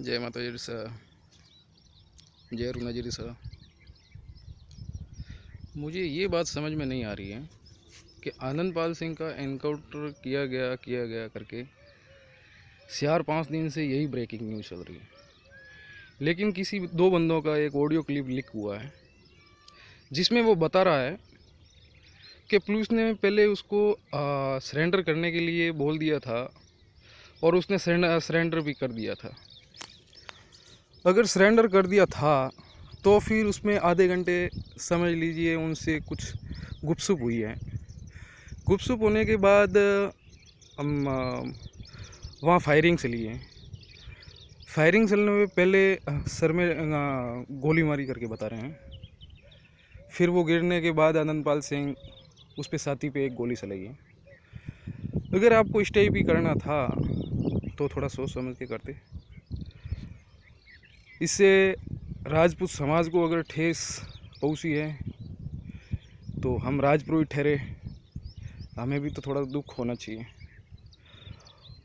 जय माता जी सा, जय रुना जी सा। मुझे ये बात समझ में नहीं आ रही है कि आनंदपाल सिंह का एनकाउंटर किया गया करके 4-5 दिन से यही ब्रेकिंग न्यूज़ चल रही है। लेकिन किसी दो बंदों का एक ऑडियो क्लिप लीक हुआ है जिसमें वो बता रहा है कि पुलिस ने पहले उसको सरेंडर करने के लिए बोल दिया था और उसने सरेंडर भी कर दिया था। अगर सरेंडर कर दिया था तो फिर उसमें आधे घंटे समझ लीजिए उनसे कुछ गुपसुप हुई है। गुपसुप होने के बाद हम वहाँ फायरिंग चली है। फायरिंग चलने में पहले सर में गोली मारी करके बता रहे हैं। फिर वो गिरने के बाद आनंदपाल सिंह उस पे छाती पे एक गोली चलाई है। अगर आपको स्टे भी करना था तो थोड़ा सोच समझ के करते। इससे राजपूत समाज को अगर ठेस पहुंची है तो हम राजपुरोहित ठहरे, हमें भी तो थोड़ा दुख होना चाहिए।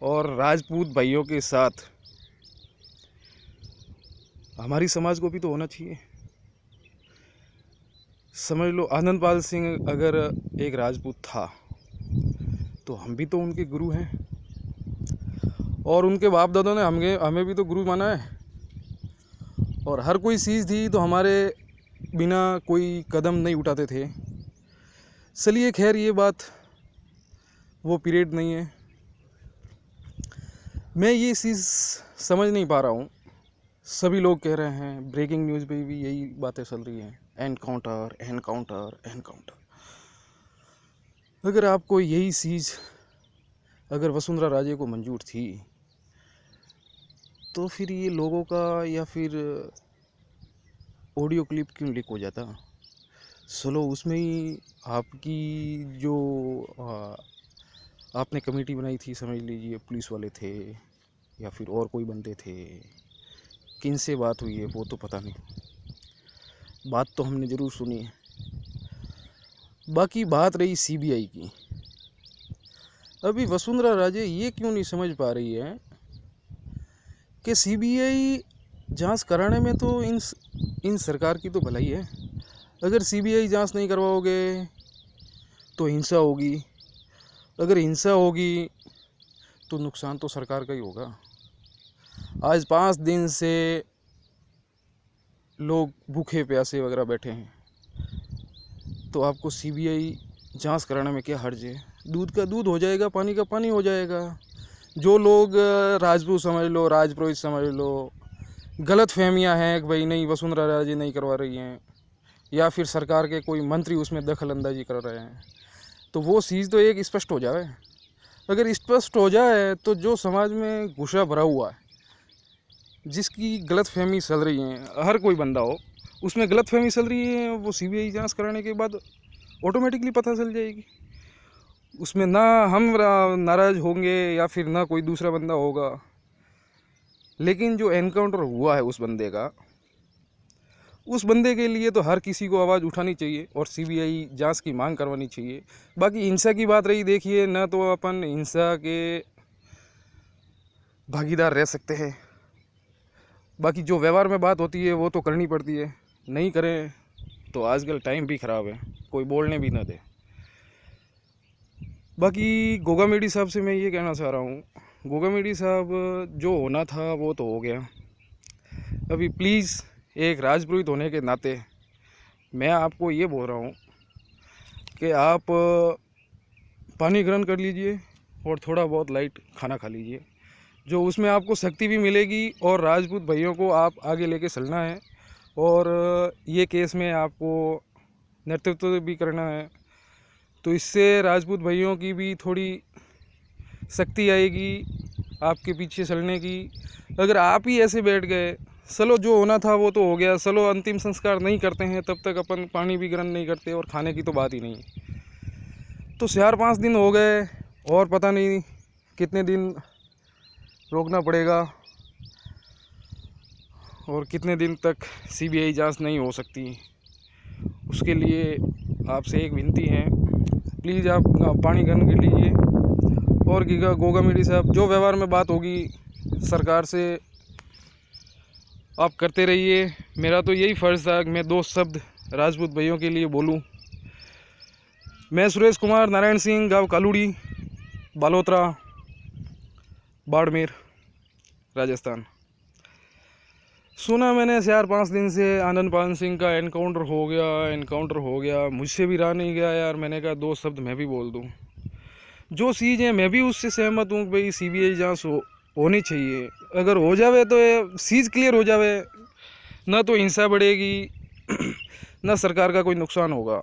और राजपूत भाइयों के साथ हमारी समाज को भी तो होना चाहिए। समझ लो आनंदपाल सिंह अगर एक राजपूत था तो हम भी तो उनके गुरु हैं और उनके बाप दादों ने हमें भी तो गुरु माना है। और हर कोई चीज़ थी तो हमारे बिना कोई कदम नहीं उठाते थे। चलिए खैर ये बात वो पीरियड नहीं है। मैं ये चीज़ समझ नहीं पा रहा हूँ। सभी लोग कह रहे हैं, ब्रेकिंग न्यूज़ पे भी यही बातें चल रही हैं, एनकाउंटर एनकाउंटर एनकाउंटर। अगर आपको यही चीज़ अगर वसुंधरा राजे को मंजूर थी तो फिर ये लोगों का या फिर ऑडियो क्लिप क्यों लीक हो जाता। चलो उसमें ही आपकी जो आपने कमेटी बनाई थी, समझ लीजिए पुलिस वाले थे या फिर और कोई बंदे थे, किन से बात हुई है वो तो पता नहीं। बात तो हमने ज़रूर सुनी है। बाकी बात रही सीबीआई की। अभी वसुंधरा राजे ये क्यों नहीं समझ पा रही है कि सीबीआई जांच कराने में तो इन सरकार की तो भलाई है। अगर सीबीआई जांच नहीं करवाओगे तो हिंसा होगी, अगर हिंसा होगी तो नुकसान तो सरकार का ही होगा। आज 5 दिन से लोग भूखे प्यासे वगैरह बैठे हैं तो आपको सीबीआई जांच कराने में क्या हर्ज है। दूध का दूध हो जाएगा, पानी का पानी हो जाएगा। जो लोग राजपूत समझ लो, राजपुरोहित समझ लो, गलत फहमियाँ हैं कि भाई नहीं वसुंधरा राजे नहीं करवा रही हैं या फिर सरकार के कोई मंत्री उसमें दखल अंदाजी कर रहे हैं, तो वो चीज़ तो एक स्पष्ट हो जाए। अगर स्पष्ट हो जाए तो जो समाज में गुस्सा भरा हुआ है, जिसकी गलत फहमी चल रही है, हर कोई बंदा हो उसमें गलत फहमी चल रही है, वो सीबीआई जांच कराने के बाद ऑटोमेटिकली पता चल जाएगी। उसमें ना हम नाराज़ होंगे या फिर ना कोई दूसरा बंदा होगा। लेकिन जो एनकाउंटर हुआ है उस बंदे के लिए तो हर किसी को आवाज़ उठानी चाहिए और सीबीआई जांच की मांग करवानी चाहिए। बाकी हिंसा की बात रही, देखिए ना तो अपन हिंसा के भागीदार रह सकते हैं। बाकी जो व्यवहार में बात होती है वो तो करनी पड़ती है, नहीं करें तो आजकल टाइम भी ख़राब है, कोई बोलने भी ना दे। बाकी गोगा मेडी साहब से मैं ये कहना चाह रहा हूँ, गोगा मेडी साहब जो होना था वो तो हो गया। अभी प्लीज़ एक राजपुरोहित होने के नाते मैं आपको ये बोल रहा हूँ कि आप पानी ग्रहण कर लीजिए और थोड़ा बहुत लाइट खाना खा लीजिए, जो उसमें आपको शक्ति भी मिलेगी और राजपूत भाइयों को आप आगे लेके चलना है। और ये केस में आपको नेतृत्व भी करना है, तो इससे राजपूत भाइयों की भी थोड़ी शक्ति आएगी आपके पीछे चलने की। अगर आप ही ऐसे बैठ गए, चलो जो होना था वो तो हो गया, चलो अंतिम संस्कार नहीं करते हैं तब तक अपन पानी भी ग्रहण नहीं करते और खाने की तो बात ही नहीं है। तो 4-5 दिन हो गए और पता नहीं कितने दिन रोकना पड़ेगा और कितने दिन तक सीबीआई जांच नहीं हो सकती। उसके लिए आपसे एक विनती है, प्लीज़ आप पानी ग्रहण कर लीजिए। और गोगा मेडी साहब जो व्यवहार में बात होगी सरकार से आप करते रहिए। मेरा तो यही फ़र्ज़ था कि मैं 2 शब्द राजपूत भाइयों के लिए बोलूं। मैं सुरेश कुमार नारायण सिंह, गांव कालूड़ी, बालोतरा, बाड़मेर, राजस्थान। सुना मैंने 4-5 दिन से आनंदपाल सिंह का एनकाउंटर हो गया। मुझसे भी रहा नहीं गया यार, मैंने कहा 2 शब्द मैं भी बोल दूं। जो चीज़ है मैं भी उससे सहमत हूँ, भाई सीबीआई जांच होनी चाहिए। अगर हो जावे तो ये चीज़ क्लियर हो जावे, ना तो हिंसा बढ़ेगी ना सरकार का कोई नुकसान होगा,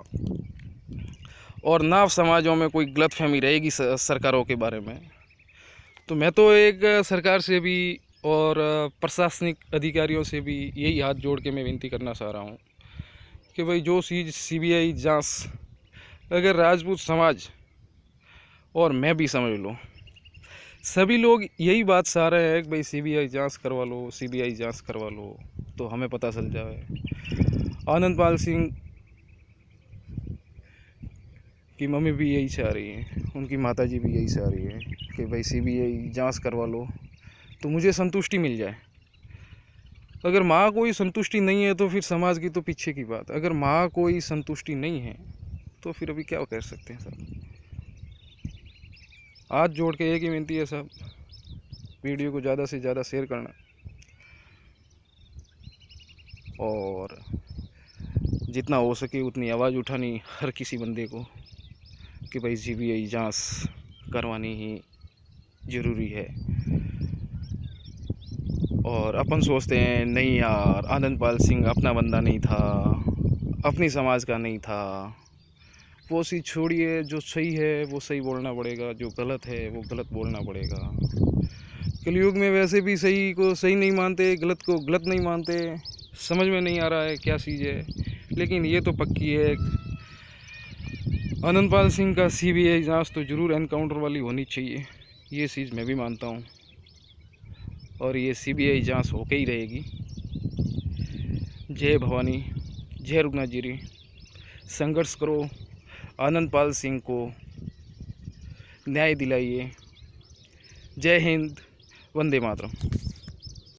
और ना समाजों में कोई गलतफहमी रहेगी सरकारों के बारे में। तो मैं तो एक सरकार से भी और प्रशासनिक अधिकारियों से भी यही हाथ जोड़ के मैं विनती करना चाह रहा हूँ कि भाई जो चीज़ सीबीआई जांच, अगर राजपूत समाज और मैं भी समझ लो, सभी लोग यही बात चाह रहे हैं कि भाई सीबीआई जांच करवा लो, सीबीआई जांच करवा लो, तो हमें पता चल जाए। आनंदपाल सिंह की मम्मी भी यही चाह रही है, उनकी माताजी भी यही चाह रही है कि भाई सीबीआई जांच करवा लो तो मुझे संतुष्टि मिल जाए। अगर माँ कोई संतुष्टि नहीं है तो फिर समाज की तो पीछे की बात। अगर माँ कोई संतुष्टि नहीं है तो फिर अभी क्या कर सकते हैं साहब। हाथ जोड़ के एक ही विनती है साहब, वीडियो को ज़्यादा से ज़्यादा शेयर करना और जितना हो सके उतनी आवाज़ उठानी हर किसी बंदे को कि भाई सीबीआई जांच करवानी ही ज़रूरी है। और अपन सोचते हैं नहीं यार, आनंदपाल सिंह अपना बंदा नहीं था, अपनी समाज का नहीं था। वो चीज़ छोड़िए, जो सही है वो सही बोलना पड़ेगा, जो गलत है वो गलत बोलना पड़ेगा। कलयुग में वैसे भी सही को सही नहीं मानते, गलत को गलत नहीं मानते। समझ में नहीं आ रहा है क्या चीज़ है, लेकिन ये तो पक्की है, आनंदपाल सिंह का सीबीआई जांच तो ज़रूर एनकाउंटर वाली होनी चाहिए। ये चीज़ मैं भी मानता हूँ और ये सीबीआई जांच होके ही रहेगी। जय भवानी, जय रुगनाजिरी। संघर्ष करो, आनंदपाल सिंह को न्याय दिलाइए। जय हिंद, वंदे मातरम।